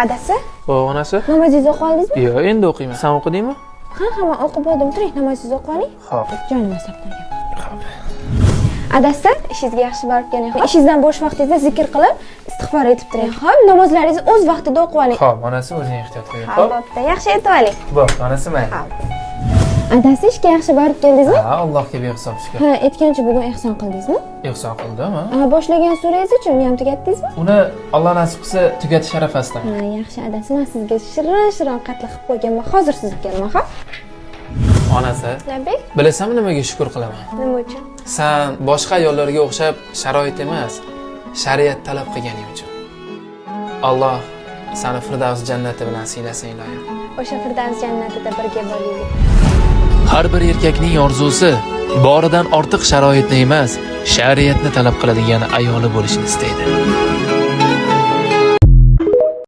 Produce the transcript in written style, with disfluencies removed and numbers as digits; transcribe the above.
Adasi? Xo'p, onasi? Namozingizni o'qib oldingizmi? Yo'q, endi o'qiyman. Sen o'qidingmi? Ha, men o'qib oldim. Turing, namozingizni o'qib oling. Xo'p. Jonim asabdan. Adasi, ishingizga yaxshi borib keling. Ishingizdan bo'sh vaqtingizda zikr qilib, istig'for etib turing. Xo'p, namozlaringizni o'z vaqtida o'qib oling. Xo'p, onasi o'zing ehtiyot qiling. Ha, bo'pti. Yaxshi aytib oling. Bo'pti, onasi mayli. Adasi, ishga yaxshi borib keldingizmi? Ha, Allohga behisob shukr. Ha, aytgancha bugun ehson qildingizmi? Ehson qildim, ha? Ha, boshlagan surangiz-chi, uni ham tugatdingizmi? Uni Alloh nasib qilsa tugatish arafasidan. Ha, yaxshi adasi, men sizga shirin qatla qilib qo'yganman. Hozir sizni kelaman, ha? Onasi, Nabek, bilasanmi nimaga shukr qilaman? nima uchun? Sen boshqa ayollarga o'xshab sharoit emas, shariat talab qilganing uchun. Alloh seni Firdavs jannati bilan siylasin, iloyim. O'sha Firdavs jannatida birga bo'laylik. Har bir erkakning orzusi boridan ortiq sharoitni emas, shariatni talab qiladigan ayoli bo'lishni istaydi.